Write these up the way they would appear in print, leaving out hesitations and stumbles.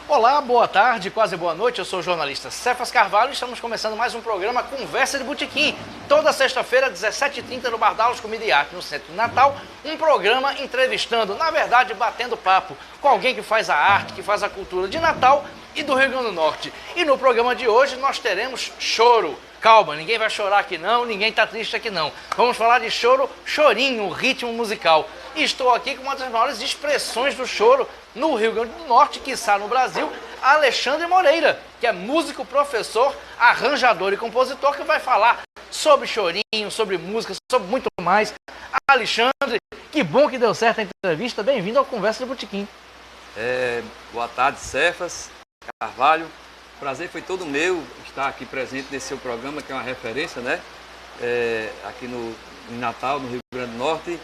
Olá, boa tarde, quase boa noite, eu sou o jornalista Cefas Carvalho e estamos começando mais um programa Conversa de Botequim. Toda sexta-feira, 17h30, no Bardalos Comida e Arte, no centro de Natal, um programa entrevistando, na verdade, batendo papo com alguém que faz a arte, que faz a cultura de Natal e do Rio Grande do Norte. E no programa de hoje nós teremos choro. Calma, ninguém vai chorar aqui não, ninguém tá triste aqui não. Vamos falar de choro, chorinho, ritmo musical. E estou aqui com uma das maiores expressões do choro no Rio Grande do Norte, quiçá no Brasil, Alexandre Moreira, que é músico, professor, arranjador e compositor, que vai falar sobre chorinho, sobre música, sobre muito mais. Alexandre, que bom que deu certo a entrevista, bem-vindo ao Conversa de Botequim. Boa tarde, Cefas Carvalho. O prazer foi todo meu estar aqui presente nesse seu programa, que é uma referência, né? Aqui em Natal, no Rio Grande do Norte,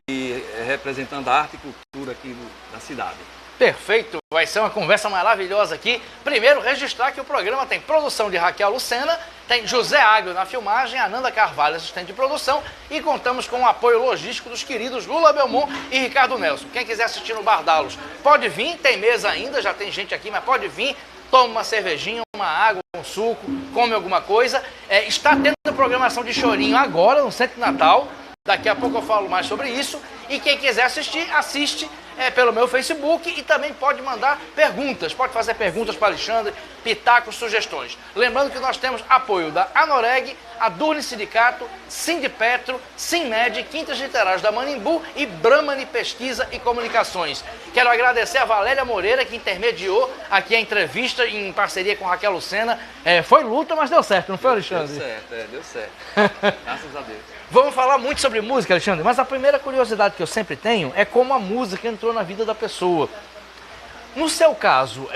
e representando a arte e cultura aqui na cidade. Perfeito, vai ser uma conversa maravilhosa aqui. Primeiro, registrar que o programa tem produção de Raquel Lucena, tem José Agro na filmagem, Ananda Carvalho, assistente de produção, e contamos com o apoio logístico dos queridos Lula Belmont e Ricardo Nelson. Quem quiser assistir no Bardalos, pode vir, tem mesa ainda, já tem gente aqui, mas pode vir, toma uma cervejinha, uma água, um suco, come alguma coisa. Está tendo programação de chorinho agora no Centro de Natal. Daqui a pouco eu falo mais sobre isso. E quem quiser assistir, assiste pelo meu Facebook e também pode mandar perguntas. Pode fazer perguntas para Alexandre, pitacos, sugestões. Lembrando que nós temos apoio da Anoreg, a Durne Sindicato, Sindipetro, Sinmed, Quintas Literárias da Manimbu e Brahmani Pesquisa e Comunicações. Quero agradecer a Valéria Moreira, que intermediou aqui a entrevista em parceria com Raquel Lucena. Foi luta, mas deu certo, não foi, Alexandre? Deu certo, deu certo. Graças a Deus. Vamos falar muito sobre música, Alexandre, mas a primeira curiosidade que eu sempre tenho é como a música entrou na vida da pessoa. No seu caso,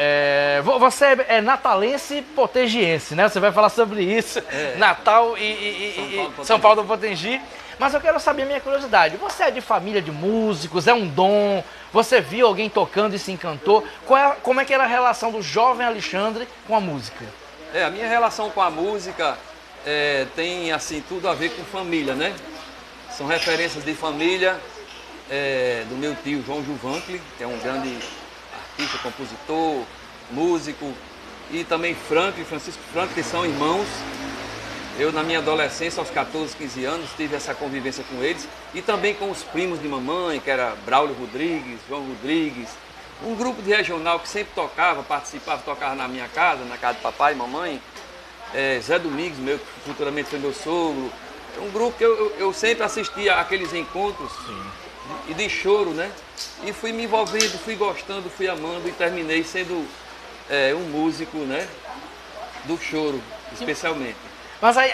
você é natalense potengiense, né? Você vai falar sobre isso, Natal e São Paulo do Potengi. Mas eu quero saber a minha curiosidade. Você é de família de músicos? É um dom? Você viu alguém tocando e se encantou? Como é que era a relação do jovem Alexandre com a música? A minha relação com a música tem assim tudo a ver com família, né? São referências de família do meu tio João Juvancli, que é um grande artista, compositor, músico, e também Francisco Franco, que são irmãos. Eu, na minha adolescência, aos 14, 15 anos, tive essa convivência com eles, e também com os primos de mamãe, que era Braulio Rodrigues, João Rodrigues, um grupo de regional que sempre tocava, participava, tocava na minha casa, na casa de papai e mamãe. Zé Domingos, que futuramente foi meu sogro. Um grupo que eu sempre assistia àqueles encontros de choro, né? E fui me envolvendo, fui gostando, fui amando e terminei sendo um músico, né? Do choro, especialmente. Mas aí,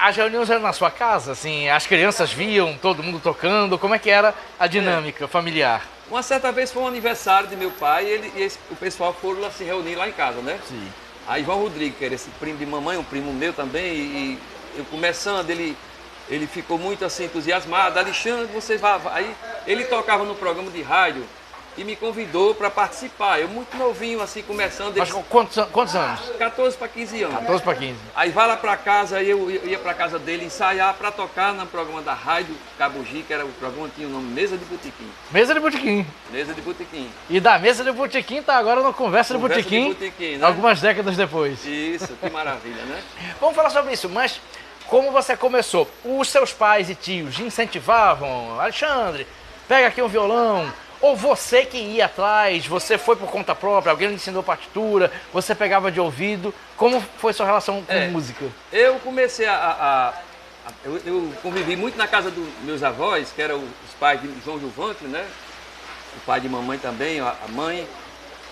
as reuniões eram na sua casa, assim, as crianças viam todo mundo tocando, como é que era a dinâmica familiar? Uma certa vez foi um aniversário de meu pai e o pessoal foram lá se reunir lá em casa, né? Sim. Aí João Rodrigues, que era esse primo de mamãe, um primo meu também, e eu começando, ele ficou muito assim entusiasmado. Alexandre, você vai... Aí ele tocava no programa de rádio e me convidou para participar. Eu muito novinho, assim, começando... Mas quantos anos? 14 para 15 anos. 14 para 15. Aí vai lá para casa, aí eu ia para casa dele ensaiar para tocar no programa da Rádio Cabugi, que era o programa que tinha o nome Mesa de Botequim. Mesa de Botequim. Mesa de Botequim. E da Mesa de Botequim tá agora no Conversa de Botequim, né? Algumas décadas depois. Isso, que maravilha, né? Vamos falar sobre isso, mas como você começou? Os seus pais e tios incentivavam? Alexandre, pega aqui um violão. Ou você que ia atrás, você foi por conta própria, alguém lhe ensinou partitura, você pegava de ouvido. Como foi sua relação com música? Eu comecei eu convivi muito na casa dos meus avós, que eram os pais de João Juvancli, né? O pai de mamãe também, a mãe.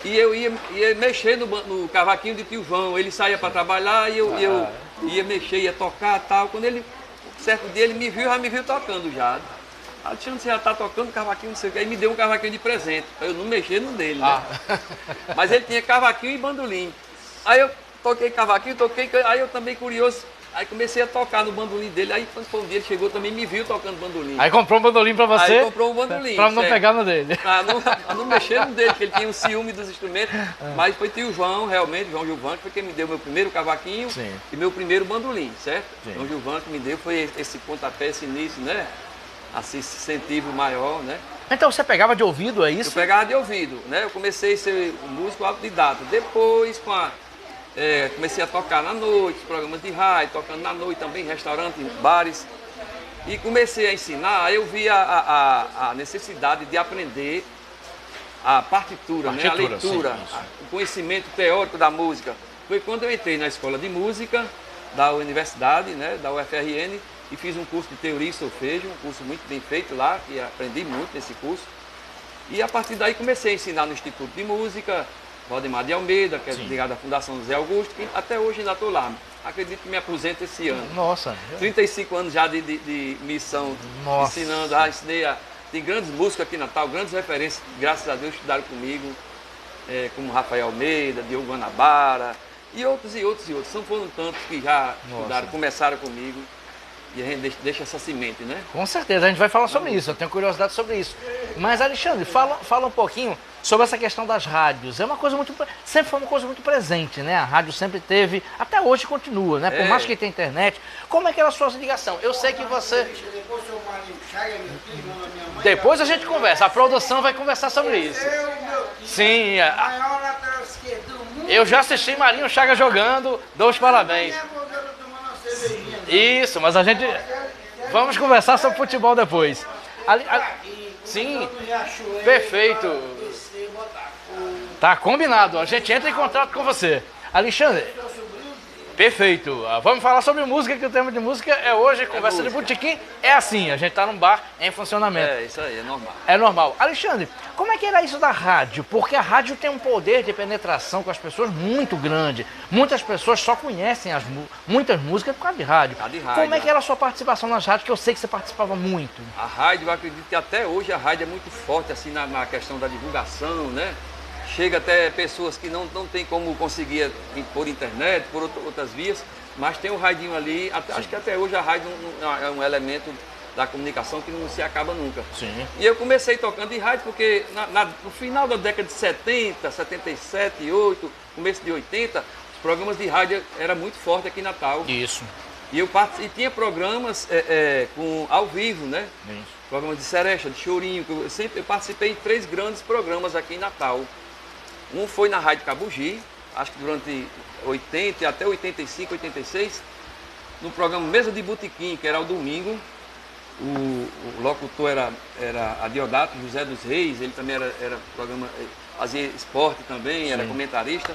E eu ia mexer no cavaquinho de tio João. Ele saía para trabalhar e eu ia mexer, ia tocar e tal. Quando certo dia ele já me viu tocando já. Alexandre, você já está tocando cavaquinho, não sei o que. Aí me deu um cavaquinho de presente, para eu não mexer no dele, né? Mas ele tinha cavaquinho e bandolim. Aí eu toquei cavaquinho, aí eu também curioso, aí comecei a tocar no bandolim dele. Aí quando foi um dia ele chegou também me viu tocando bandolim. Aí comprou um bandolim para você? Aí comprou um bandolim. Para não pegar no dele. Para não mexer no dele, porque ele tinha um ciúme dos instrumentos. Mas foi tio João, realmente, João Gilvan, que foi quem me deu meu primeiro cavaquinho e meu primeiro bandolim, certo? Sim. João Gilvan que me deu foi esse pontapé, esse início, né? assim, incentivo maior, né? Então você pegava de ouvido, é isso? Eu pegava de ouvido, né? Eu comecei a ser um músico autodidata. Depois, comecei a tocar na noite, programas de rádio, tocando na noite também, em restaurantes, em bares. E comecei a ensinar, aí eu vi a necessidade de aprender a partitura, né? A leitura, sim, o conhecimento teórico da música. Foi quando eu entrei na escola de música da universidade, né? Da UFRN, e fiz um curso de teoria e solfejo, um curso muito bem feito lá, que aprendi muito nesse curso. E a partir daí comecei a ensinar no Instituto de Música, Valdemar de Almeida, que é ligado à Fundação José Augusto, que até hoje ainda estou lá. Acredito que me aposento esse ano. Nossa. 35 anos já de missão, Nossa. ensinando. Ensinei tem grandes músicos aqui em Natal, grandes referências, graças a Deus, estudaram comigo, como Rafael Almeida, Diogo Guanabara, e outros e outros e outros. Não foram tantos que já estudaram, começaram comigo. E a gente deixa essa semente, né? Com certeza, a gente vai falar sobre isso, eu tenho curiosidade sobre isso. Mas, Alexandre, fala um pouquinho sobre essa questão das rádios. É uma coisa sempre foi uma coisa muito presente, né? A rádio sempre teve, até hoje continua, né? Por mais que tenha internet. Como é que era a sua ligação? Eu sei que você... Depois a gente conversa, a produção vai conversar sobre isso. Sim, eu já assisti Marinho Chaga jogando, dou os parabéns. Isso, mas a gente... Vamos conversar sobre futebol depois. Sim, perfeito. Tá combinado, a gente entra em contato com você. Alexandre, perfeito. Vamos falar sobre música, que o tema de música é hoje, conversa de botequim. É assim, a gente tá num bar em funcionamento. É, isso aí, é normal. É normal. Alexandre, como é que era isso da rádio? Porque a rádio tem um poder de penetração com as pessoas muito grande. Muitas pessoas só conhecem muitas músicas por causa de rádio. Como é que era a sua participação nas rádios, que eu sei que você participava muito? A rádio, eu acredito que até hoje a rádio é muito forte assim na questão da divulgação, né? Chega até pessoas que não tem como conseguir por internet, por outras vias, mas tem o radinho ali. Acho que até hoje a rádio é um elemento da comunicação que não se acaba nunca. Sim. E eu comecei tocando em rádio porque no final da década de 70, 77, 8, começo de 80, os programas de rádio eram muito fortes aqui em Natal. Isso. E tinha programas ao vivo, né? Isso. Programas de seresta, de chorinho. Eu participei em 3 grandes programas aqui em Natal. Um foi na Rádio Cabugi, acho que durante 80 até 85, 86, no programa Mesa de Botequim, que era ao domingo. O locutor era Adiodato José dos Reis, ele também era programa, fazia esporte também, era comentarista.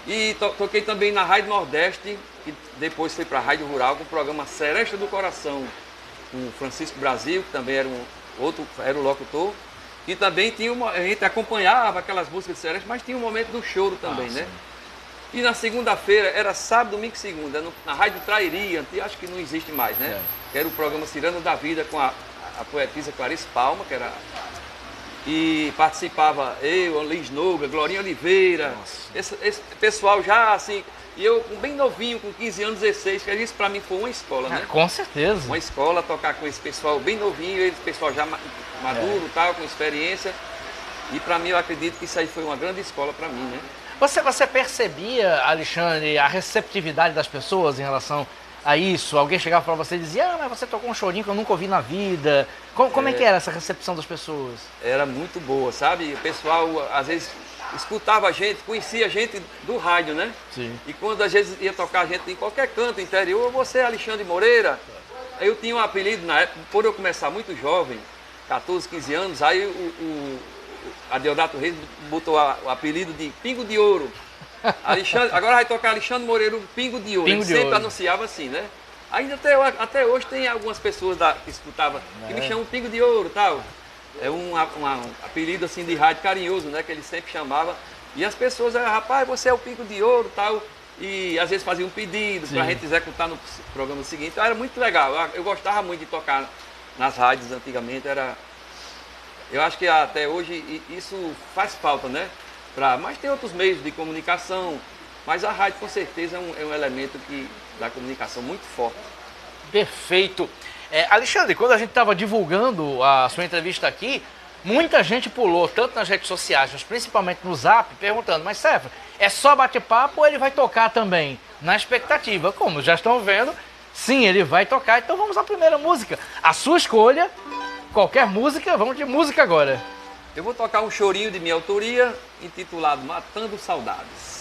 E toquei também na Rádio Nordeste, que depois foi para a Rádio Rural, com o programa Seresta do Coração, com o Francisco Brasil, que também era o locutor. E também a gente acompanhava aquelas músicas de seresta, mas tinha um momento do choro também, né? E na segunda-feira, era sábado, domingo e segunda, na Rádio Trairi, acho que não existe mais, né? Que era o programa Ciranda da Vida com a poetisa Clarice Palma, que era... E participava eu, Liz Noga, Glorinha Oliveira, esse pessoal já assim... E eu, bem novinho, com 15 anos, 16, que isso para mim foi uma escola, né? Com certeza. Uma escola, tocar com esse pessoal bem novinho, esse pessoal já maduro, tal, com experiência. E para mim, eu acredito que isso aí foi uma grande escola para mim, né? Você percebia, Alexandre, a receptividade das pessoas em relação a isso? Alguém chegava para você e dizia, mas você tocou um chorinho que eu nunca ouvi na vida. Como é que era essa recepção das pessoas? Era muito boa, sabe? O pessoal, às vezes... escutava a gente, conhecia a gente do rádio, né? Sim. E quando às vezes ia tocar a gente em qualquer canto interior, você é Alexandre Moreira. Aí eu tinha um apelido na época, por eu começar muito jovem, 14, 15 anos, aí o Adiodato Reis botou o apelido de Pingo de Ouro. Agora vai tocar Alexandre Moreira, o Pingo de Ouro. Ele sempre anunciava assim, né? Ainda até hoje tem algumas pessoas que escutavam, que me chamam Pingo de Ouro e tal. É um apelido assim de rádio carinhoso, né? Que ele sempre chamava. E as pessoas, rapaz, você é o Pingo de Ouro e tal. E às vezes faziam um pedido para a gente executar no programa seguinte. Então era muito legal. Eu gostava muito de tocar nas rádios antigamente. Eu acho que até hoje isso faz falta, né? Mas tem outros meios de comunicação. Mas a rádio com certeza é um elemento da comunicação muito forte. Perfeito. Alexandre, quando a gente estava divulgando a sua entrevista aqui, muita gente pulou, tanto nas redes sociais, mas principalmente no Zap, perguntando, mas Cefra, é só bate-papo ou ele vai tocar também? Na expectativa, como já estão vendo, sim, ele vai tocar. Então vamos à primeira música. A sua escolha, qualquer música, vamos de música agora. Eu vou tocar um chorinho de minha autoria, intitulado Matando Saudades.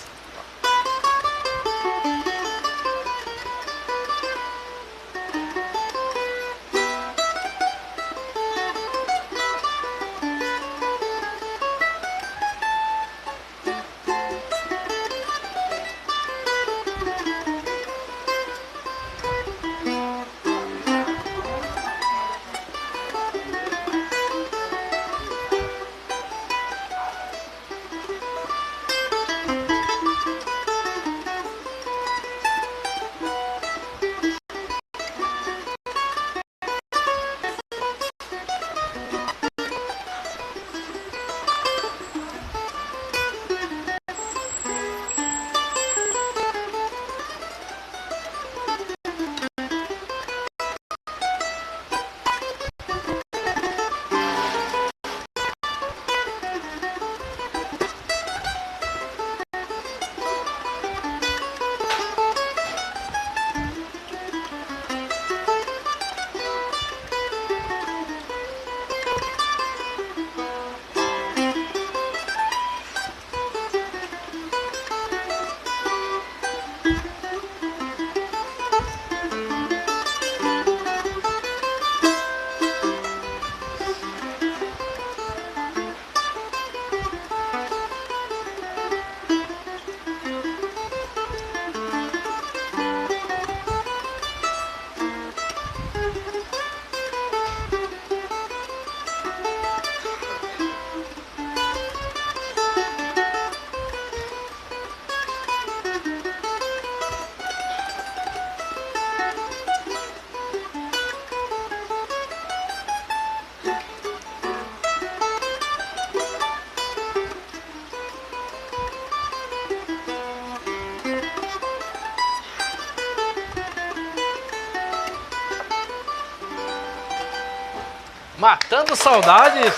Matando Saudades,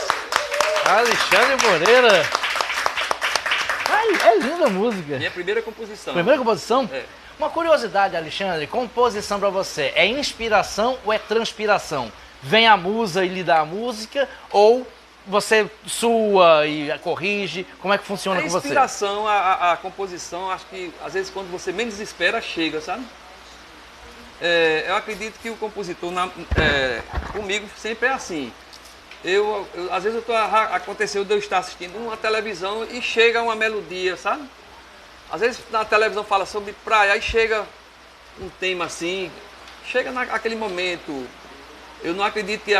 Alexandre Moreira. Ai, é linda a música. Minha primeira composição. Primeira composição? É. Uma curiosidade, Alexandre, composição pra você, é inspiração ou é transpiração? Vem a musa e lhe dá a música, ou você sua e a corrige? Como é que funciona A com você? inspiração, a composição, acho que às vezes quando você menos espera, chega, sabe? Eu acredito que o compositor, comigo, sempre é assim. Às vezes aconteceu de eu estar assistindo uma televisão e chega uma melodia, sabe? Às vezes na televisão fala sobre praia, aí chega um tema assim, chega naquele momento. Eu não acredito que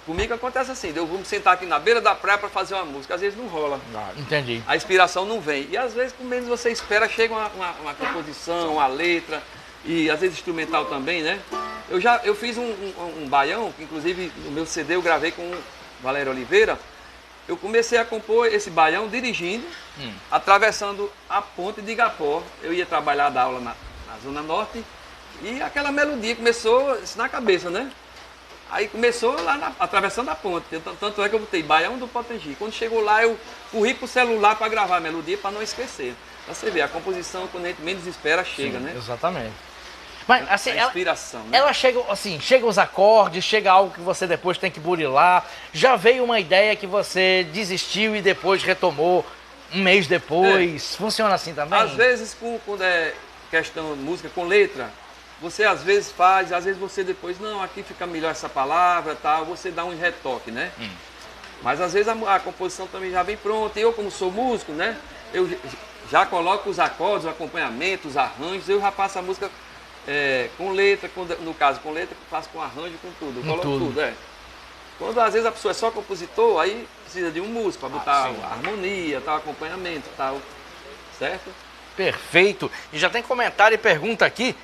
comigo acontece assim, eu vou me sentar aqui na beira da praia para fazer uma música, às vezes não rola. Entendi. A inspiração não vem. E às vezes, com menos você espera, chega uma composição, uma letra, e às vezes instrumental também, né? Eu fiz um baião, que inclusive no meu CD eu gravei com o Valério Oliveira. Eu comecei a compor esse baião dirigindo, atravessando a ponte de Igapó. Eu ia trabalhar, dar aula na Zona Norte, e aquela melodia começou na cabeça, né? Aí começou lá atravessando a ponte, tanto é que eu botei Baião do Potengi. Quando chegou lá, eu corri pro celular para gravar a melodia, para não esquecer. Pra você ver, a composição, quando a gente menos espera, chega, né? Exatamente. Mas assim, a inspiração, né? Ela chega assim, chega os acordes, chega algo que você depois tem que burilar. Já veio uma ideia que você desistiu e depois retomou um mês depois. Funciona assim também? Às vezes, quando é questão de música com letra, você às vezes faz, às vezes você depois, não, aqui fica melhor essa palavra, tal, você dá um retoque, né? Mas às vezes a composição também já vem pronta. E eu, como sou músico, né? Eu já coloco os acordes, o acompanhamento, os arranjos, eu já passo a música com letra, no caso com letra, faço com arranjo, com tudo, eu coloco tudo. Quando às vezes a pessoa é só compositor, aí precisa de um músico para botar a harmonia, tal, acompanhamento, tal, certo? Perfeito. E já tem comentário e pergunta aqui.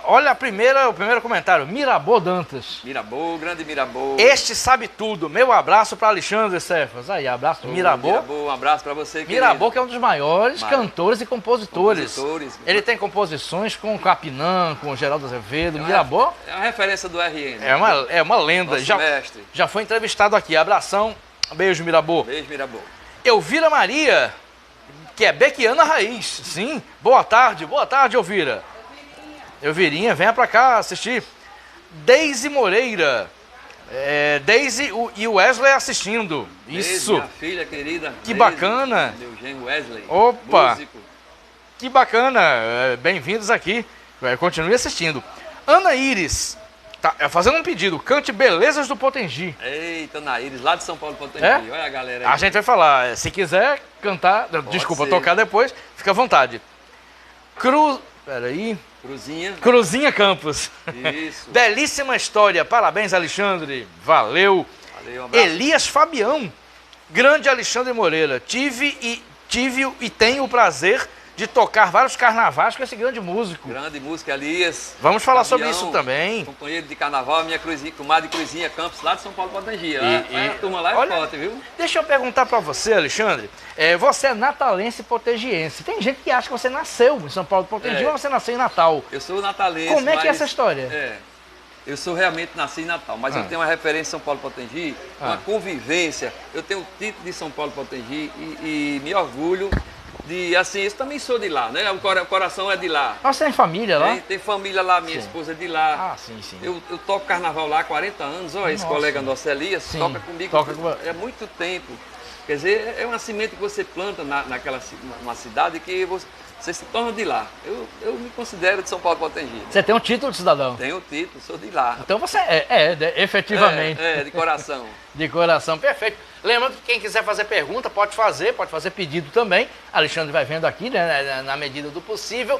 Olha o primeiro comentário, Mirabô Dantas. Mirabô, grande Mirabô. Este sabe tudo. Meu abraço para Alexandre Cefas. Aí, abraço do Mirabô. Mirabô, um abraço para você, querido. Mirabô, que é um dos maiores cantores e compositores. Ele tem composições com Capinã, com Geraldo Azevedo. Mirabô é uma referência do RN. É uma lenda. Mestre. Já foi entrevistado aqui. Abração. Beijo, Mirabô. Beijo, Mirabô. Elvira Maria, que é bequiana raiz. Sim. Boa tarde, Elvira. Elvirinha, venha pra cá assistir. Deise Moreira. Daisy e o Wesley assistindo. Isso. Minha filha querida. Que Daisy, bacana. Meu genro Wesley. Opa. Músico. Que bacana. Bem-vindos aqui. Continue assistindo. Ana Iris. Tá fazendo um pedido. Cante Belezas do Potengi. Eita, Ana Iris, lá de São Paulo, Potengi. Olha a galera aí. A gente vai falar. Se quiser cantar, desculpa, ser. tocar depois, fica à vontade. Peraí. Cruzinha Campos. Isso. Belíssima história. Parabéns, Alexandre. Valeu. Valeu, um abraço. Elias Fabião. Grande Alexandre Moreira. Tive e tenho o prazer de tocar vários carnavais com esse grande músico. Grande músico, Elias. Vamos falar Fabião, sobre isso também. Companheiro de carnaval, minha comadre Cruzinha Campos, lá de São Paulo, Potengi. A turma lá é forte, viu? Deixa eu perguntar pra você, Alexandre. Você é natalense potengiense. Tem gente que acha que você nasceu em São Paulo, Potengi, ou você nasceu em Natal. Eu sou natalense. Como é que é essa história? Eu sou realmente nasci em Natal, mas eu tenho uma referência em São Paulo Potengi, uma convivência. Eu tenho o título de São Paulo Potengi e me orgulho de, assim, eu também sou de lá, né? O coração é de lá. Você tem família lá? Tem família lá, minha esposa é de lá. Sim. Eu toco carnaval lá há 40 anos, esse colega nosso, Elias, toca comigo há muito tempo. Quer dizer, é uma semente que você planta numa cidade que você se torna de lá. Eu me considero de São Paulo Potengi. Você tem um título de cidadão? Tenho o título, sou de lá. Então você efetivamente. De coração. De coração, perfeito. Lembrando que quem quiser fazer pergunta, pode fazer pedido também. Alexandre vai vendo aqui, né, na medida do possível.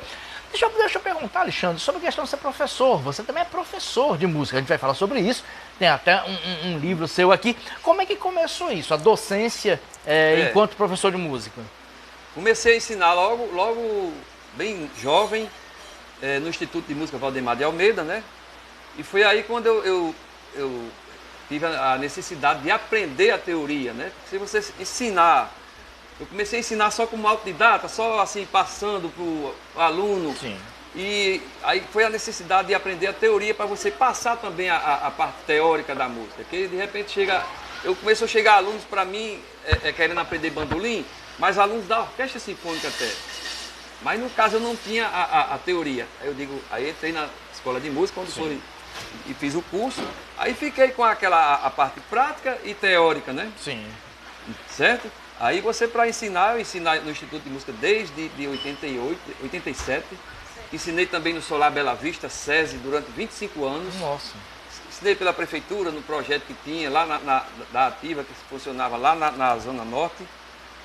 Deixa eu perguntar, Alexandre, sobre a questão de ser professor. Você também é professor de música, a gente vai falar sobre isso. Tem até um livro seu aqui. Como é que começou isso, a docência enquanto professor de música? Comecei a ensinar logo bem jovem, no Instituto de Música Valdemar de Almeida, né? E foi aí quando eu tive a necessidade de aprender a teoria, né? Se você ensinar, eu comecei a ensinar só como autodidata, só assim passando para o aluno. Sim. E aí foi a necessidade de aprender a teoria para você passar também a parte teórica da música. Que de repente começou a chegar alunos para mim querendo aprender bandolim, mas alunos da orquestra sinfônica até. Mas no caso eu não tinha a teoria. Aí entrei na escola de música, onde foi e fiz o curso. Aí fiquei com a parte prática e teórica, né? Sim. Certo? Aí eu ensinar no Instituto de Música desde 87. Ensinei também no Solar Bela Vista, SESI, durante 25 anos. Nossa. Ensinei pela prefeitura, no projeto que tinha lá da Ativa, que funcionava lá na Zona Norte,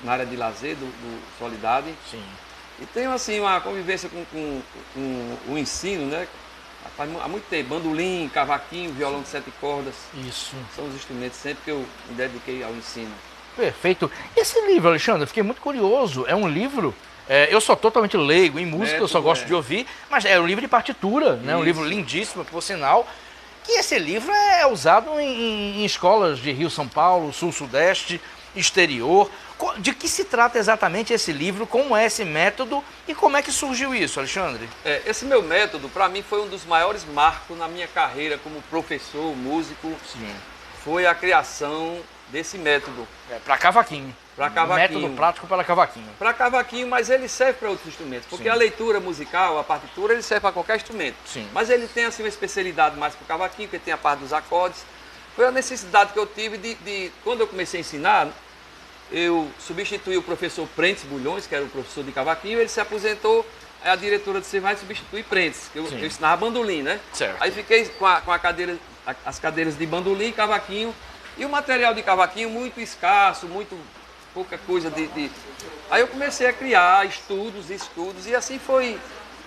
na área de lazer do Solidade. Sim. E tenho assim uma convivência com o ensino, né? Há muito tempo, bandolim, cavaquinho, violão de 7 cordas. Isso. São os instrumentos sempre que eu me dediquei ao ensino. Perfeito. Esse livro, Alexandre, eu fiquei muito curioso. É um livro, eu sou totalmente leigo em música, eu só gosto de ouvir, mas é um livro de partitura, né? Um livro lindíssimo, por sinal. Que esse livro é usado em escolas de Rio, São Paulo, Sul, Sudeste, exterior. De que se trata exatamente esse livro? Como é esse método e como é que surgiu isso, Alexandre? Esse meu método, para mim, foi um dos maiores marcos na minha carreira como professor, músico. Sim. Foi a criação desse método. Para cavaquinho. Para cavaquinho. Método prático para cavaquinho. Para cavaquinho, mas ele serve para outros instrumentos. Porque a leitura musical, a partitura, ele serve para qualquer instrumento. Sim. Mas ele tem assim uma especialidade mais para o cavaquinho, porque tem a parte dos acordes. Foi a necessidade que eu tive de quando eu comecei a ensinar, eu substituí o professor Prentes Bulhões, que era o professor de cavaquinho, ele se aposentou, aí a diretora disse, vai substituir Prentes, que eu ensinava bandolim, né? Certo. Aí fiquei com as cadeiras de bandolim, cavaquinho, e o material de cavaquinho muito escasso, muito pouca coisa Aí eu comecei a criar estudos, e assim foi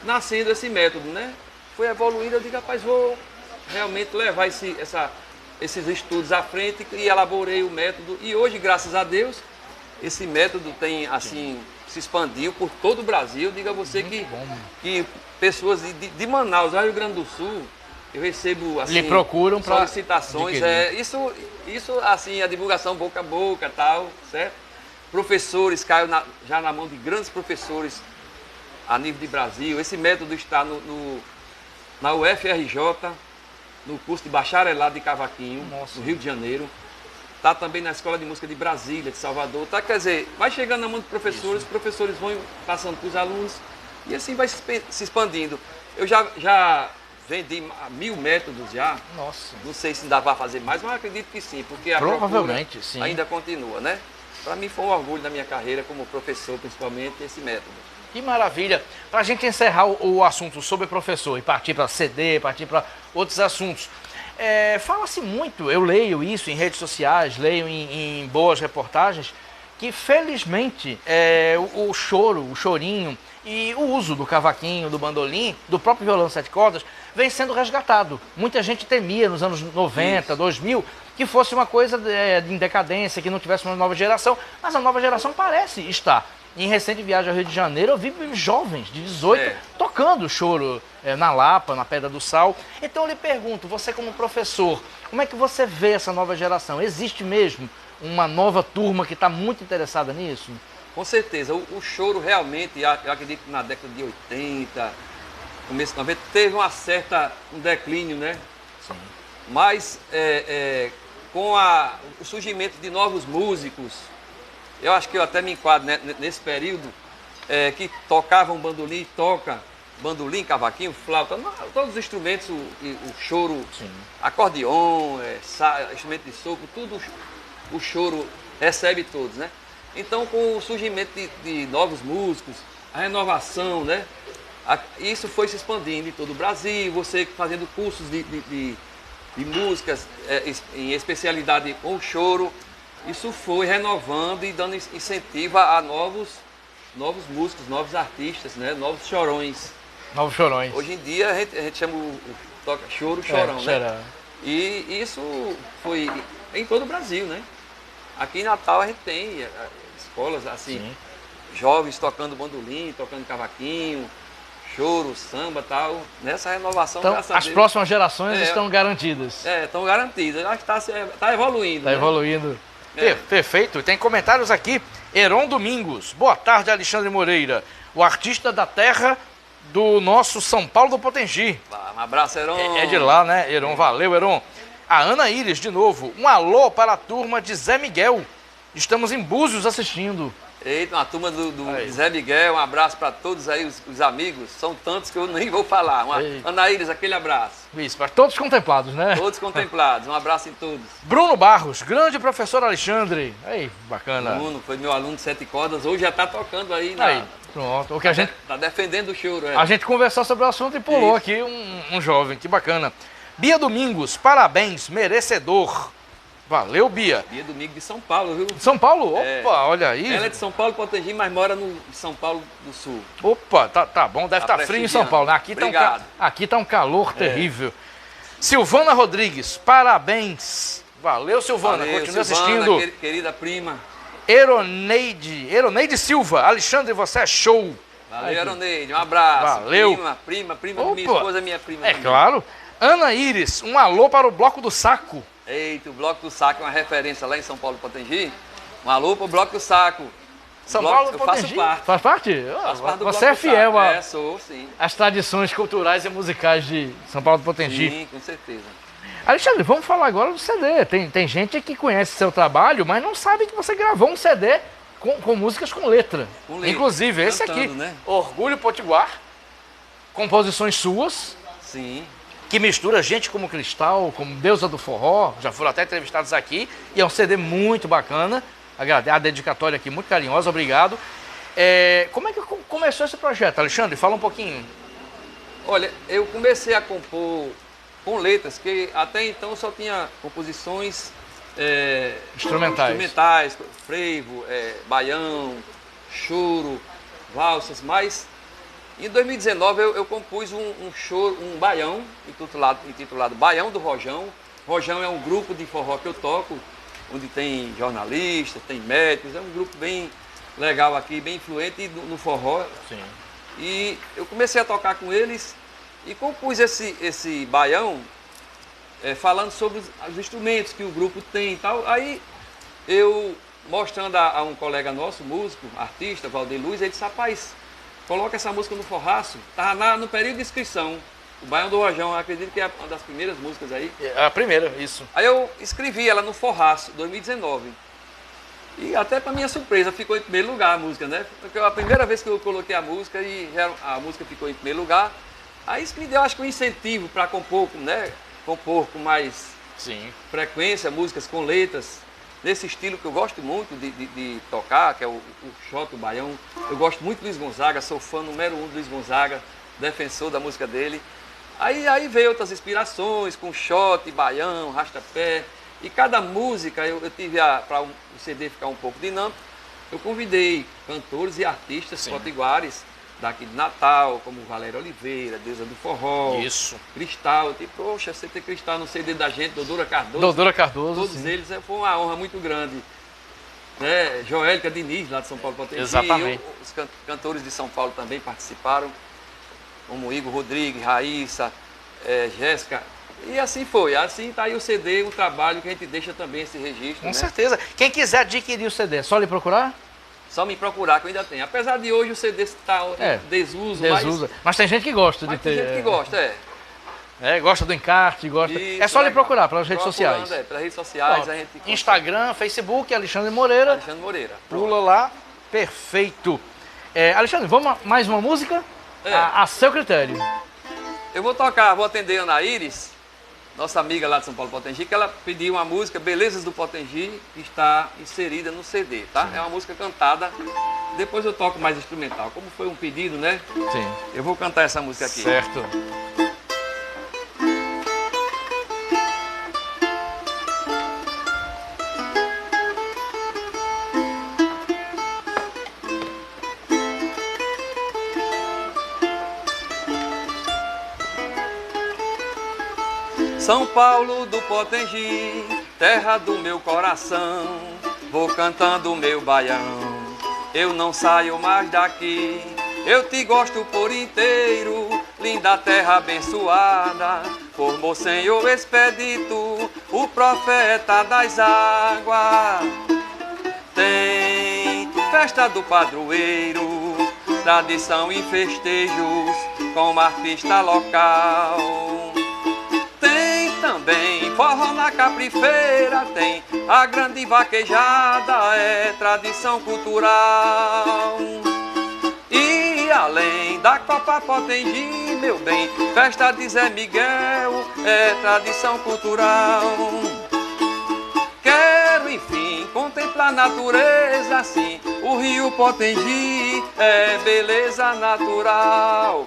nascendo esse método, né? Foi evoluindo, eu digo, rapaz, vou realmente levar esses estudos à frente e elaborei o método. E hoje, graças a Deus, esse método tem, assim, se expandiu por todo o Brasil. Diga a você que pessoas de Manaus, Rio Grande do Sul, eu recebo, assim, lhe procuram para solicitações. Isso, assim, a divulgação boca a boca, tal, certo? Professores, caio já na mão de grandes professores a nível de Brasil. Esse método está na UFRJ, no curso de bacharelado de cavaquinho, no Rio de Janeiro. Está também na Escola de Música de Brasília, de Salvador. Tá, quer dizer, vai chegando na mão de professores, os professores vão passando para os alunos e assim vai se expandindo. Eu já vendi 1000 métodos já. Nossa. Não sei se ainda vai fazer mais, mas acredito que sim, porque a Provavelmente, procura sim. ainda continua, né? Para mim foi um orgulho da minha carreira como professor, principalmente, esse método. Que maravilha. Para a gente encerrar o assunto sobre professor e partir para CD, partir para outros assuntos. Fala-se muito, eu leio isso em redes sociais, leio em boas reportagens, que felizmente o choro, o chorinho e o uso do cavaquinho, do bandolim, do próprio violão 7 cordas, vem sendo resgatado. Muita gente temia nos anos 90, 2000, que fosse uma coisa de decadência, que não tivesse uma nova geração, mas a nova geração parece estar. Em recente viagem ao Rio de Janeiro, eu vi jovens de 18 tocando choro na Lapa, na Pedra do Sal. Então eu lhe pergunto, você como professor, como é que você vê essa nova geração? Existe mesmo uma nova turma que está muito interessada nisso? Com certeza, o choro realmente, eu acredito que na década de 80, começo de 90, teve um declínio, né? Sim. Mas com o surgimento de novos músicos, eu acho que eu até me enquadro nesse período, que tocavam bandolim, toca bandolim, cavaquinho, flauta, todos os instrumentos, o choro, sim, acordeon, instrumento de sopro, tudo o choro recebe todos, né? Então, com o surgimento de novos músicos, a renovação, né? Isso foi se expandindo em todo o Brasil, você fazendo cursos de músicas em especialidade com o choro, isso foi renovando e dando incentivo a novos músicos, novos artistas, né? Novos chorões. Novos chorões. Hoje em dia a gente chama toca choro, chorão, né? Chorão. E isso foi em todo o Brasil, né? Aqui em Natal a gente tem escolas assim, sim, jovens tocando bandolim, tocando cavaquinho, choro, samba e tal. Nessa renovação, então, graças a Deus, as próximas gerações estão garantidas. Estão garantidas. Acho que está evoluindo. Está evoluindo. Perfeito. Tem comentários aqui. Heron Domingos. Boa tarde, Alexandre Moreira. O artista da terra do nosso São Paulo do Potengi. Um abraço, Heron. É de lá, né, Heron? Valeu, Heron. A Ana Iris, de novo. Um alô para a turma de Zé Miguel. Estamos em Búzios assistindo. Eita, uma turma do Zé Miguel. Um abraço para todos aí, os amigos. São tantos que eu nem vou falar. Ana Iris, aquele abraço. Isso, para todos contemplados, né? Todos contemplados. Um abraço em todos. Bruno Barros, grande professor Alexandre. Aí, bacana. Bruno, foi meu aluno de 7 cordas. Hoje já está tocando aí. Pronto. O que a gente tá defendendo o choro. A gente conversou sobre o assunto e pulou aqui um jovem. Que bacana. Bia Domingos, parabéns, merecedor. Valeu, Bia. Bia Domingos de São Paulo, viu? São Paulo? Opa, olha aí. Ela é de São Paulo, Potengi, mas mora no São Paulo do Sul. Opa, tá bom. Deve estar frio em São Paulo. Aqui tá um calor terrível. Silvana Rodrigues, parabéns. Valeu, Silvana. Continue assistindo. Querida prima. Eroneide Silva. Alexandre, você é show. Valeu, Eroneide. Um abraço. Valeu. Prima de minha esposa, minha prima. É claro. Ana Iris, um alô para o Bloco do Saco. Eita, o Bloco do Saco é uma referência lá em São Paulo, Potengi. Um alô para o Bloco do Saco. São Paulo, Potengi? Faço parte. Faz parte? Faço parte do você é fiel sou, sim. às tradições culturais e musicais de São Paulo do Potengi. Sim, com certeza. Alexandre, vamos falar agora do CD. Tem gente que conhece seu trabalho, mas não sabe que você gravou um CD com músicas com letra. Inclusive, esse aqui, né? Orgulho Potiguar, composições suas. Sim. Que mistura gente como Cristal, como Deusa do Forró, já foram até entrevistados aqui, e é um CD muito bacana, a dedicatória aqui muito carinhosa, obrigado. Como é que começou esse projeto, Alexandre? Fala um pouquinho. Olha, eu comecei a compor com letras, que até então só tinha composições instrumentais, frevo, baião, choro, valsas, mas em 2019 eu compus um baião intitulado Baião do Rojão. Rojão é um grupo de forró que eu toco, onde tem jornalistas, tem médicos, é um grupo bem legal aqui, bem influente no forró. Sim. E eu comecei a tocar com eles e compus esse baião falando sobre os instrumentos que o grupo tem e tal. Aí eu, mostrando a um colega nosso, músico, artista, Valdir Luz, ele disse, rapaz, coloca essa música no forraço, estava no período de inscrição. O Baião do Rojão, eu acredito que é uma das primeiras músicas aí. É a primeira, isso. Aí eu escrevi ela no forraço, 2019. E até para minha surpresa, ficou em primeiro lugar a música, né? Porque a primeira vez que eu coloquei a música, a música ficou em primeiro lugar. Aí isso me deu, acho que um incentivo para compor, né? Compor com mais frequência, músicas com letras, nesse estilo que eu gosto muito de tocar, que é o shot, o baião. Eu gosto muito do Luiz Gonzaga, sou fã número 1 do Luiz Gonzaga, defensor da música dele. Aí veio outras inspirações, com shot, baião, rastapé. E cada música, eu tive, para o CD ficar um pouco dinâmico, eu convidei cantores e artistas potiguares daqui de Natal, como Valéria Oliveira, Deusa do Forró, Cristal. Tipo, poxa, você ter Cristal no CD da gente, Dodora Cardoso. Todos eles, foi uma honra muito grande. Né? Joélica Diniz, lá de São Paulo Potengi. Exatamente. Os cantores de São Paulo também participaram, como Igor Rodrigues, Raíssa, Jéssica. E assim foi, assim está aí o CD, o trabalho que a gente deixa também esse registro. Com certeza. Quem quiser adquirir o CD, é só lhe procurar? Só me procurar, que eu ainda tenho. Apesar de hoje o CD está em desuso. Mas tem gente que gosta de ter. Tem gente que gosta, gosta do encarte, gosta. Isso, é só lhe procurar pelas redes sociais. Pelas redes sociais. Ó, a gente Instagram, Facebook, Alexandre Moreira. Alexandre Moreira. Pula lá. Perfeito. Alexandre, vamos a mais uma música? A seu critério. Eu vou atender a Ana Iris, nossa amiga lá de São Paulo Potengi, que ela pediu uma música, Belezas do Potengi, que está inserida no CD, tá? Sim. É uma música cantada, depois eu toco mais instrumental. Como foi um pedido, né? Sim. Eu vou cantar essa música aqui. Certo. São Paulo do Potengi, terra do meu coração, vou cantando meu baião, eu não saio mais daqui, eu te gosto por inteiro, linda terra abençoada, formou Senhor Expedito, o profeta das águas. Tem festa do padroeiro, tradição e festejos com artista local. Também forró na Caprifeira, tem a grande vaquejada, é tradição cultural. E além da Copa Potengi, meu bem, festa de Zé Miguel, é tradição cultural. Quero, enfim, contemplar a natureza assim, o rio Potengi é beleza natural.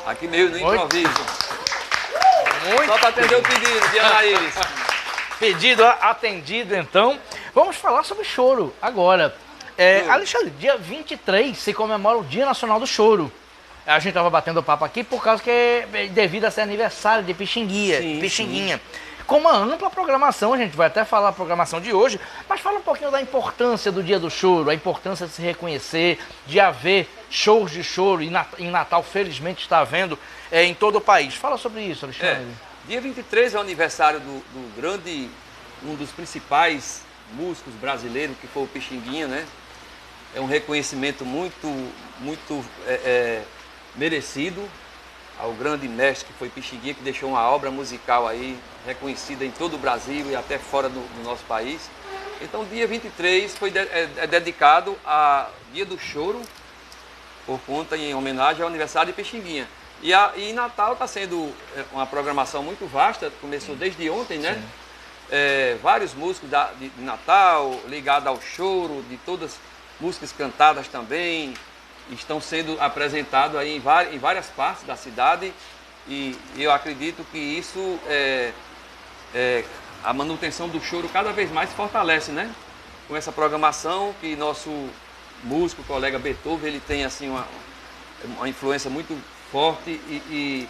Aqui meio no improviso. Muito só para atender o pedido de Ana Iris. Pedido atendido, então. Vamos falar sobre choro agora. Alexandre, dia 23 se comemora o Dia Nacional do Choro. A gente estava batendo papo aqui por causa que devido a ser aniversário de Pixinguinha. Com uma ampla programação, a gente vai até falar a programação de hoje, mas fala um pouquinho da importância do Dia do Choro, a importância de se reconhecer, de haver shows de choro, e em Natal, felizmente, está havendo em todo o país. Fala sobre isso, Alexandre. Dia 23 é o aniversário do grande, um dos principais músicos brasileiros, que foi o Pixinguinha, né? É um reconhecimento muito merecido ao grande mestre que foi Pixinguinha, que deixou uma obra musical aí reconhecida em todo o Brasil e até fora do nosso país. Então, dia 23 é dedicado a Dia do Choro, por conta, em homenagem ao aniversário de Pixinguinha. E em Natal está sendo uma programação muito vasta, começou desde ontem, né? Vários músicos de Natal, ligados ao choro, de todas músicas cantadas também, estão sendo apresentados aí em várias partes da cidade, e eu acredito que isso a manutenção do choro cada vez mais se fortalece, né? Com essa programação que nosso músico, colega Beethoven, ele tem assim uma influência muito forte e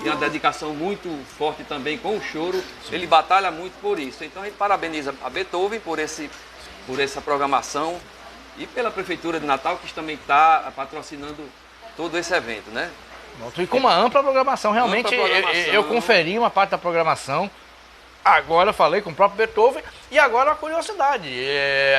uma dedicação muito forte também com o choro. Sim. Ele batalha muito por isso. Então a gente parabeniza a Beethoven por essa programação e pela Prefeitura de Natal, que também está patrocinando todo esse evento, né? E com uma ampla programação, realmente eu conferi uma parte da programação. Agora falei com o próprio Beethoven e agora a curiosidade.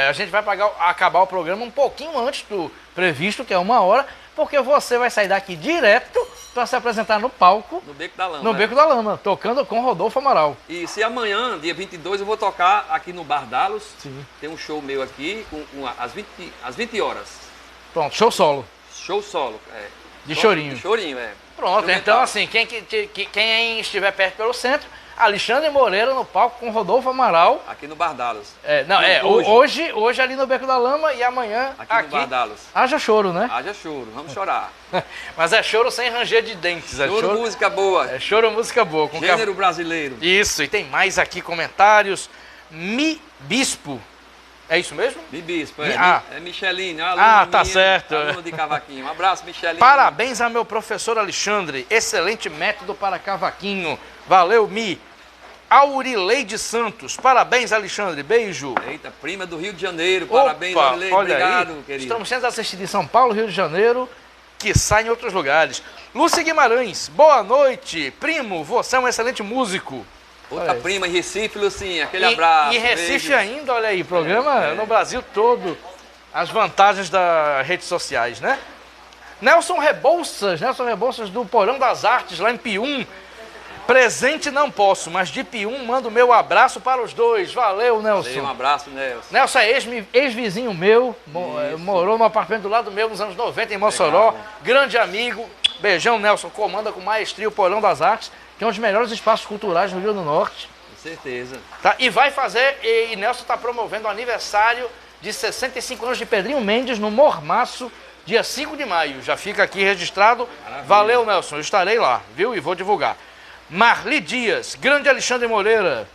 A gente vai acabar o programa um pouquinho antes do previsto, que é 1 hora, porque você vai sair daqui direto para se apresentar no palco, No Beco da Lama. no Beco da Lama, tocando com Rodolfo Amaral. E se amanhã, dia 22, eu vou tocar aqui no Bar Dalos. Sim. Tem um show meu aqui, às 20 horas. Pronto, show solo. Show solo. De chorinho. De chorinho, Pronto, Instrumental. então assim, quem estiver perto pelo centro, Alexandre Moreira no palco com Rodolfo Amaral. Aqui no Bar Dalos. Hoje ali no Beco da Lama e amanhã Aqui no Bar Dalos. Haja choro, né? Haja choro, vamos chorar. Mas é choro sem ranger de dentes. Choro, música boa. É choro, música boa. Com Gênero brasileiro. Isso, e tem mais aqui comentários. Mi Bispo. É isso mesmo? Mi Bispo, é Micheline. Tá certo. Aluna de cavaquinho. Um abraço, Micheline. Parabéns ao meu professor Alexandre. Excelente método para cavaquinho. Valeu, Mi. Aurileide Santos. Parabéns, Alexandre. Beijo. Eita, prima do Rio de Janeiro. Parabéns, Aurileide. Obrigado, querido. Estamos sendo assistidos em São Paulo, Rio de Janeiro, que sai em outros lugares. Lúcia Guimarães. Boa noite. Primo, você é um excelente músico. Outra prima em Recife, Lucinha. Aquele abraço. E Recife beijo. ainda, olha aí, programa no Brasil todo. As vantagens das redes sociais, né? Nelson Rebouças do Porão das Artes, lá em Pium. Presente não posso, mas de Pium mando meu abraço para os dois. Valeu, Nelson. Um abraço, Nelson. Nelson é ex-vizinho meu, morou no apartamento do lado meu nos anos 90 em Mossoró. Legal. Grande amigo. Beijão, Nelson. Comanda com maestria o Porão das Artes, que é um dos melhores espaços culturais no Rio Grande do Norte. Com certeza. Tá? E vai fazer, e Nelson está promovendo o aniversário de 65 anos de Pedrinho Mendes no Mormaço, dia 5 de maio. Já fica aqui registrado. Maravilha. Valeu, Nelson. Eu estarei lá, viu? E vou divulgar. Marli Dias, grande Alexandre Moreira.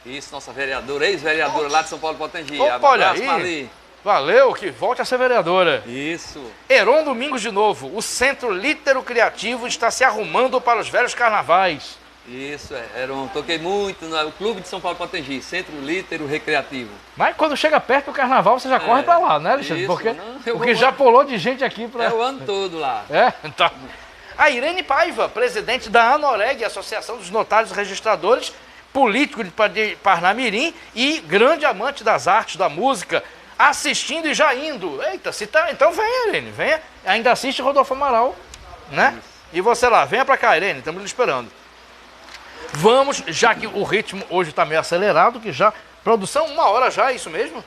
Isso, nossa vereadora, ex-vereadora lá de São Paulo Potengi. Opa, olha aí. Marli. Valeu, que volte a ser vereadora. Isso. Heron Domingos de novo. O Centro Lítero Criativo está se arrumando para os velhos carnavais. Isso, Heron. Toquei muito no Clube de São Paulo Potengi, Centro Lítero Recreativo. Mas quando chega perto do carnaval, você já corre para lá, né, Alexandre? Isso, porque já pulou de gente aqui para... É o ano todo lá. Então... A Irene Paiva, presidente da ANOREG, Associação dos Notários Registradores, político de Parnamirim e grande amante das artes, da música, assistindo e já indo. Eita, se tá, então venha, Irene, venha. Ainda assiste Rodolfo Amaral, né? Isso. E você lá, venha pra cá, Irene, estamos lhe esperando. Vamos, já que o ritmo hoje está meio acelerado, que já... Produção, 1 hora já, é isso mesmo?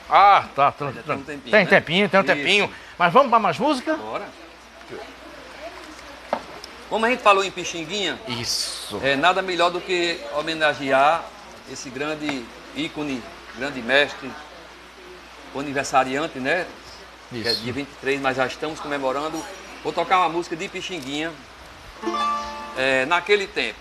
6h04. Tá. Tem um tempinho. Mas vamos para mais música? Bora. Como a gente falou em Pixinguinha, isso. Nada melhor do que homenagear esse grande ícone, grande mestre, o aniversariante, né? Isso. Que é dia 23, mas já estamos comemorando. Vou tocar uma música de Pixinguinha, naquele tempo.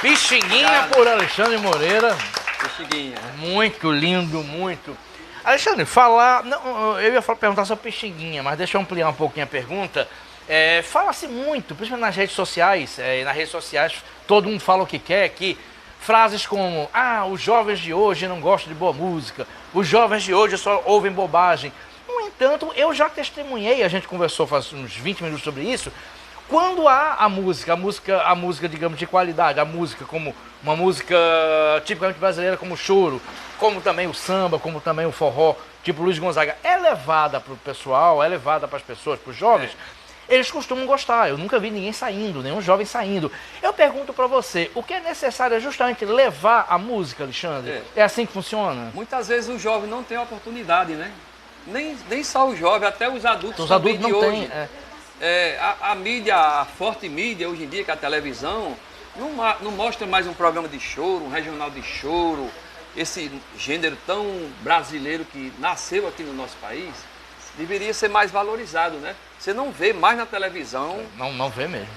Pixinguinha por Alexandre Moreira. Pixinguinha. Muito lindo, muito. Alexandre, falar... Não, eu ia perguntar sobre Pixinguinha, mas deixa eu ampliar um pouquinho a pergunta. Fala-se muito, principalmente nas redes sociais, todo mundo fala o que quer, que frases como, os jovens de hoje não gostam de boa música, os jovens de hoje só ouvem bobagem. No entanto, eu já testemunhei, a gente conversou faz uns 20 minutos sobre isso, quando há a música, digamos, de qualidade, a música como uma música tipicamente brasileira, como o choro, como também o samba, como também o forró, tipo Luiz Gonzaga, é levada para o pessoal, é levada para as pessoas, para os jovens, eles costumam gostar. Eu nunca vi ninguém saindo, nenhum jovem saindo. Eu pergunto para você, o que é necessário é justamente levar a música, Alexandre? É assim que funciona? Muitas vezes o jovem não tem oportunidade, né? Nem só o jovem, até os adultos os adultos de não hoje. Têm, a mídia, a forte mídia hoje em dia, que é a televisão, não mostra mais um programa de choro, um regional de choro, esse gênero tão brasileiro que nasceu aqui no nosso país, deveria ser mais valorizado, né? Você não vê mais na televisão... Não vê mesmo.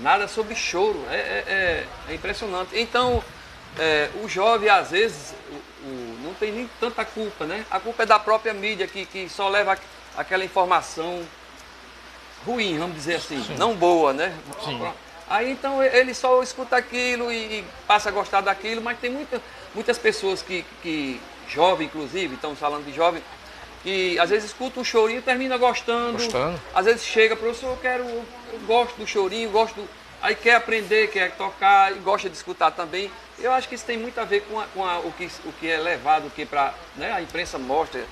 Nada sobre choro, é impressionante. Então, o jovem, às vezes, não tem nem tanta culpa, né? A culpa é da própria mídia, que só leva aquela informação ruim, vamos dizer assim, Sim. não boa, né? Sim. Aí, então, ele só escuta aquilo e passa a gostar daquilo, mas tem muitas pessoas que jovem, inclusive, estamos falando de jovem, que às vezes escuta um chorinho e termina gostando. Às vezes chega, professor, eu gosto do chorinho, aí quer aprender, quer tocar e gosta de escutar também. Eu acho que isso tem muito a ver com o que é levado, o que a imprensa mostra.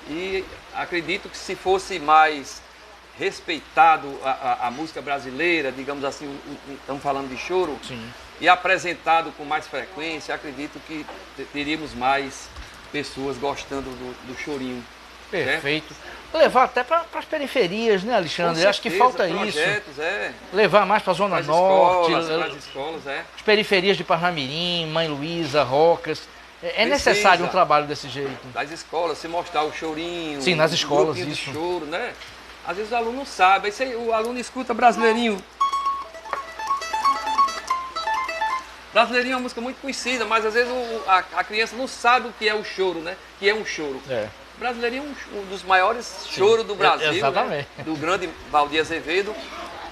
E acredito que se fosse mais respeitado a música brasileira, digamos assim, estamos falando de choro, Sim. E apresentado com mais frequência, acredito que teríamos mais pessoas gostando do chorinho. Perfeito. Levar até para as periferias, né, Alexandre? Acho que falta projetos, isso. Levar mais para a Zona Norte. Para as escolas, As periferias de Parnamirim, Mãe Luísa, Rocas. É necessário um trabalho desse jeito. Das escolas, se mostrar o chorinho. Sim, nas escolas, isso. De choro, né? Às vezes o aluno não sabe. Aí o aluno escuta Brasileirinho. Brasileirinho é uma música muito conhecida, mas às vezes a criança não sabe o que é o choro, né? Que é um choro. Brasileirinho é um dos maiores choros do Brasil, exatamente. Né? Do grande Valdir Azevedo.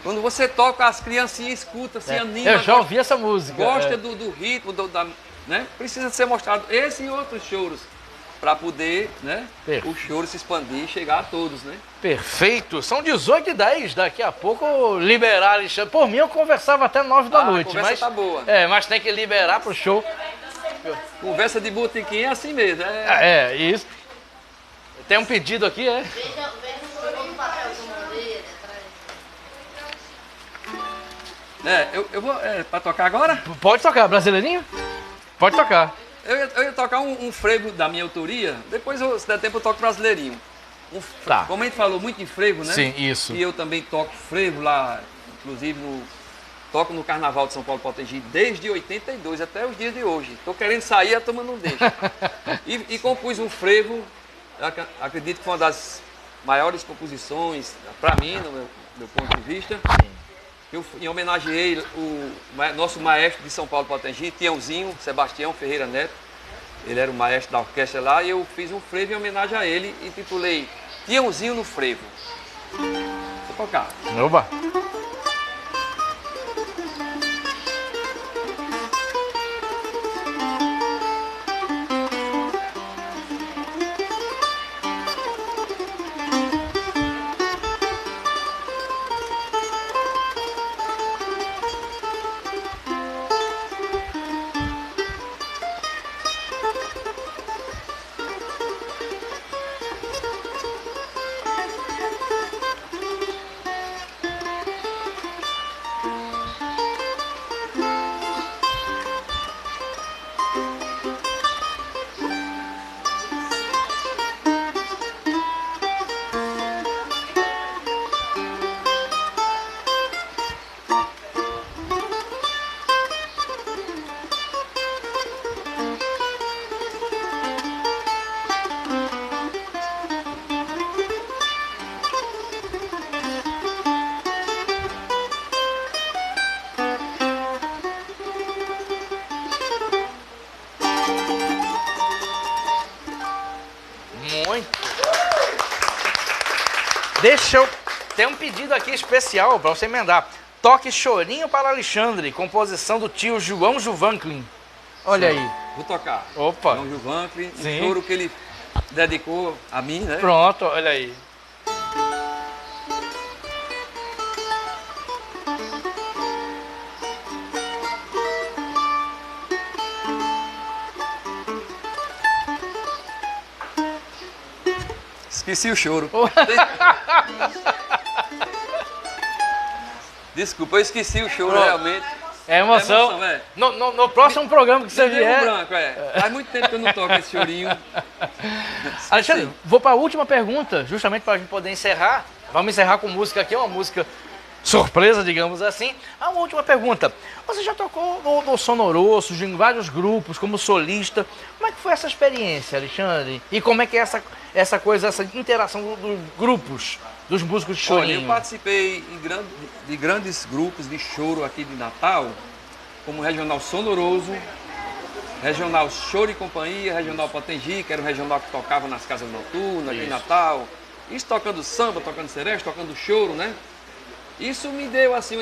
Quando você toca, as criancinhas escutam, se animam. Eu já ouvi essa música. Gosta do ritmo, né? Precisa ser mostrado esse e outros choros para poder, né, o choro se expandir e chegar a todos, né? Perfeito. São 18h10, daqui a pouco liberar, Alexandre. Por mim eu conversava até 9 da noite. A conversa tá boa. Mas tem que liberar pro show. Conversa de botequim é assim mesmo. Isso. Tem um pedido aqui, Veja o show do papel de madeira atrás. Eu vou para tocar agora? Pode tocar, Brasileirinho? Pode tocar. Eu ia tocar um frevo da minha autoria, depois, se der tempo, eu toco Brasileirinho. Como a gente falou muito em frevo, né? Sim, isso. E eu também toco frevo lá, inclusive toco no Carnaval de São Paulo Potengi desde 82 até os dias de hoje. Estou querendo sair, a turma não deixa. e compus um frevo, acredito que foi uma das maiores composições, para mim, no meu ponto de vista. Eu homenageei o nosso maestro de São Paulo Potengi, Tiãozinho, Sebastião Ferreira Neto. Ele era o maestro da orquestra lá e eu fiz um frevo em homenagem a ele e intitulei Tiãozinho no Frevo. Vou tocar. Oba! Deixa eu... Tem um pedido aqui especial para você emendar. Toque Chorinho para Alexandre, composição do tio João Juvanklin. Olha aí. Vou tocar. Opa. João Juvanklin, Sim. um choro que ele dedicou a mim, né? Pronto, olha aí. Esqueci o choro. Desculpa, eu esqueci o choro, Pronto. realmente. É emoção. É emoção, No próximo programa que você Me deu um vier... branco, Faz muito tempo que eu não toco esse chorinho. Alexandre, Esqueci. vou para a última pergunta, justamente para a gente poder encerrar. Vamos encerrar com música aqui, uma música surpresa, digamos assim. A última pergunta. Você já tocou no Sonoroso, em vários grupos, como solista. Como é que foi essa experiência, Alexandre? E como é que é essa coisa, essa interação dos grupos, dos músicos de Olha, chorinho? eu participei de grandes grupos de choro aqui de Natal, como Regional Sonoroso, Regional Choro e Companhia, Regional Potengi, que era um regional que tocava nas casas noturnas aqui em Natal. Isso tocando samba, tocando sereste, tocando choro, né? Isso me deu assim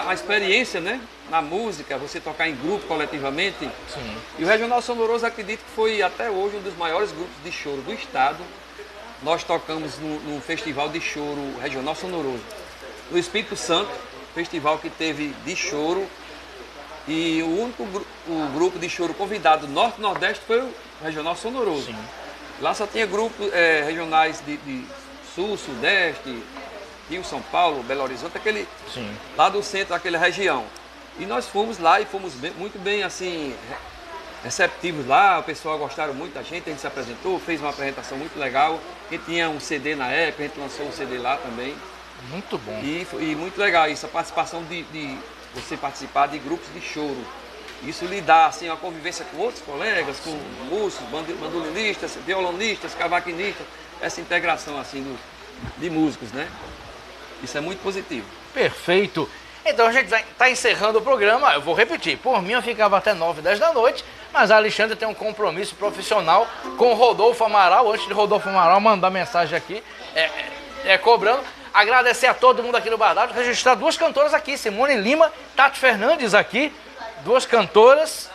a experiência, né? Na música, você tocar em grupo, coletivamente. Sim. E o Regional Sonoroso, acredito que foi até hoje um dos maiores grupos de choro do estado. Nós tocamos no Festival de Choro Regional Sonoroso, no Espírito Santo, festival que teve de choro. E o único o grupo de choro convidado do Norte e Nordeste foi o Regional Sonoroso. Sim. Lá só tinha grupos regionais de Sul, Sudeste, Rio, São Paulo, Belo Horizonte, Sim. lá do centro daquela região. E nós fomos lá e fomos muito bem assim, receptivos lá, o pessoal gostaram muito da gente, a gente se apresentou, fez uma apresentação muito legal. A gente tinha um CD na época, a gente lançou um CD lá também. Muito bom. E muito legal isso, a participação de você participar de grupos de choro. Isso lhe dá assim, uma convivência com outros colegas, com músicos, bandolinistas, violonistas, cavaquinistas, essa integração assim de músicos, né? Isso é muito positivo. Perfeito. Então a gente vai estar encerrando o programa. Eu vou repetir. Por mim eu ficava até 9, 10 da noite, mas a Alexandre tem um compromisso profissional com o Rodolfo Amaral. Antes de Rodolfo Amaral mandar mensagem aqui, cobrando. Agradecer a todo mundo aqui no Bardado, registrar duas cantoras aqui, Simone Lima, Tati Fernandes aqui, duas cantoras.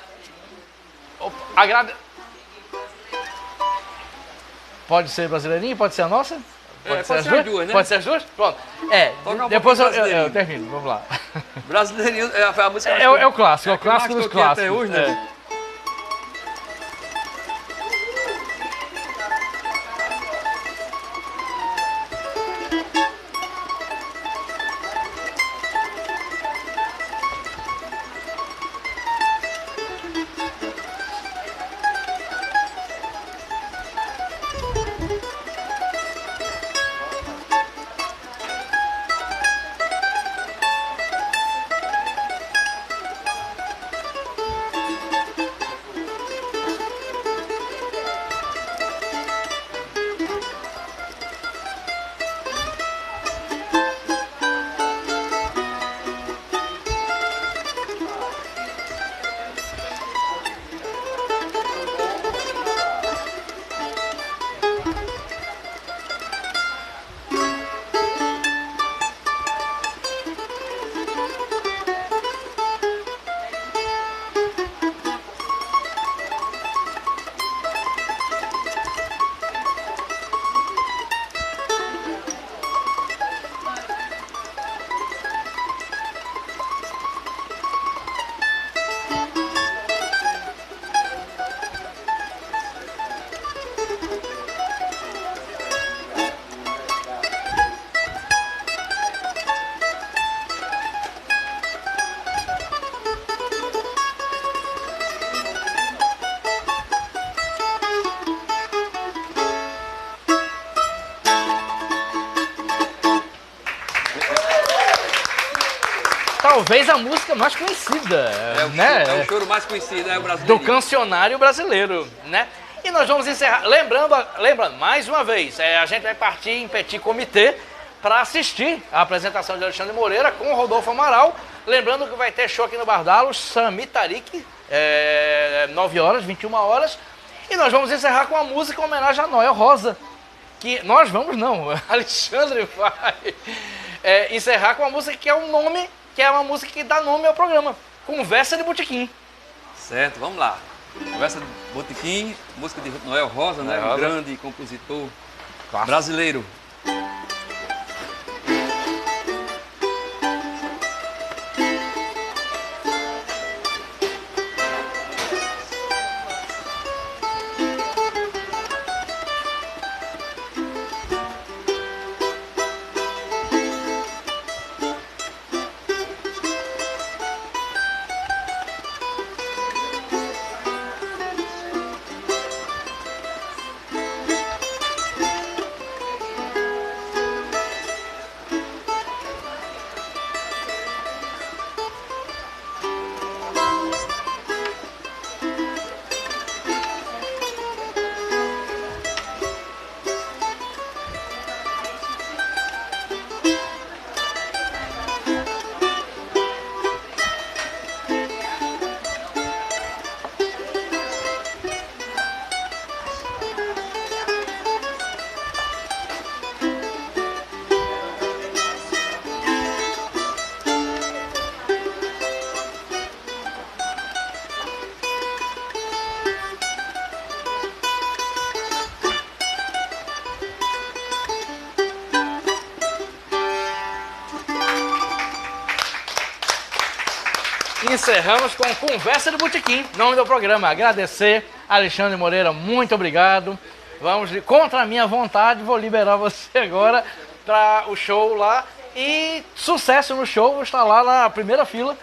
Pode ser brasileirinha, pode ser a nossa? Pode ser as duas, né? Pode ser as duas? Pronto. Toca um Depois pouquinho eu termino, vamos lá. Brasileirinho, a música É o clássico, é o que eu mais clássico dos toquei até clássicos. hoje, né? Talvez a música mais conhecida, né? É o choro mais conhecido, é o Do brasileiro. cancionário brasileiro, né? E nós vamos encerrar, lembrando mais uma vez, a gente vai partir em petit comitê para assistir a apresentação de Alexandre Moreira com o Rodolfo Amaral. Lembrando que vai ter show aqui no Bardalos, Sami Tarik, 9 horas, 21 horas. E nós vamos encerrar com a música em homenagem a Noel Rosa, que nós vamos não, Alexandre vai encerrar com uma música que é um nome, que é uma música que dá nome ao programa, Conversa de Botequim. Certo, vamos lá. Conversa de Botequim, música de Noel Rosa, né? Um grande compositor brasileiro. Encerramos com Conversa de Botequim, nome do programa. Agradecer, Alexandre Moreira, muito obrigado. Vamos, contra a minha vontade, vou liberar você agora para o show lá. E sucesso no show, vou estar lá na primeira fila,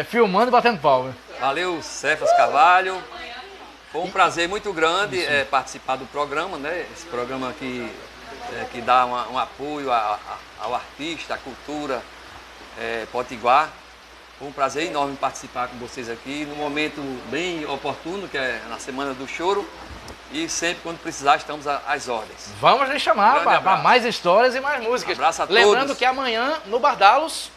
filmando e batendo palma. Valeu, Cefas Carvalho. Foi um prazer muito grande participar do programa, né? Esse programa aqui que dá um apoio ao artista, à cultura potiguar. Foi um prazer enorme participar com vocês aqui, num momento bem oportuno, que é na Semana do Choro. E sempre, quando precisar, estamos às ordens. Vamos lhe chamar para mais histórias e mais músicas. Abraço a todos. Lembrando que amanhã, no Bardalos,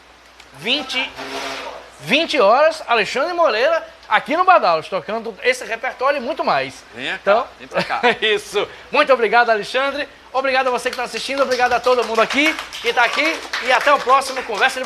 20 horas, Alexandre Moreira, aqui no Bardalos, tocando esse repertório e muito mais. Venha cá, vem pra cá. Isso. Muito obrigado, Alexandre. Obrigado a você que está assistindo. Obrigado a todo mundo aqui que está aqui. E até o próximo Conversa de